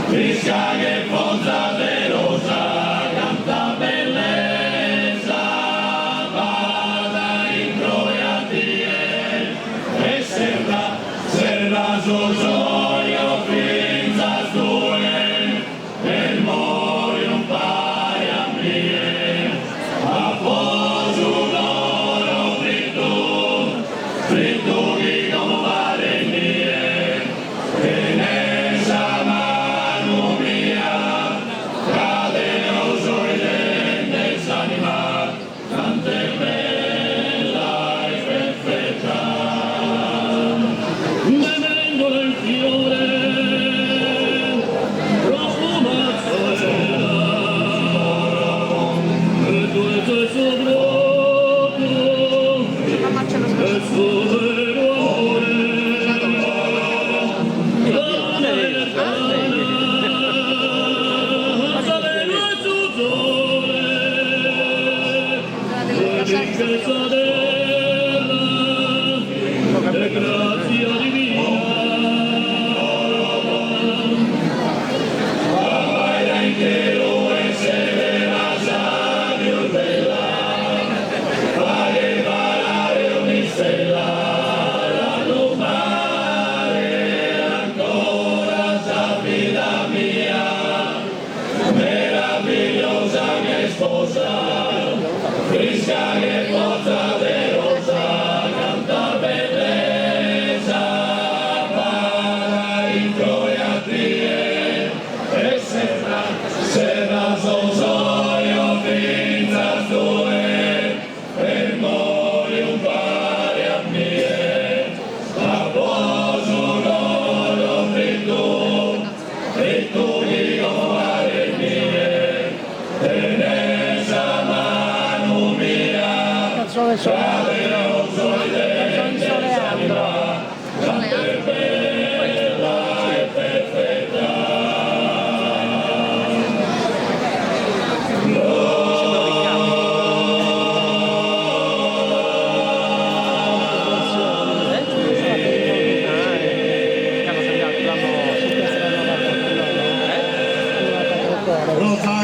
Frisca che fonda de rosa, canta bellezza, vada in croiatie, e serra sosoio finza stue, el morium paia mie, a posu loro frittu chi come pare mie, e nessa mano mia, caderoso e dente anima, tante bella e perfetta. Memendola in fiore, profumato e due sovrotto, e suo vero amore, donna vergana, saleno e sudore, e ricchezza terra, e grazia divina. Intero e severa sabio bella, fare varare ogni stella, la lumare ancora sapida mia, meravigliosa mia sposa, frisca che pozza de rosa, canta bellezza, para in croiatrie, e serra sosoio finza stue, e morium pare a mie, a posu loro frittu chi come mie, e nessa mano mia, caderoso e dente anima, tante bella e perfetta. Rosa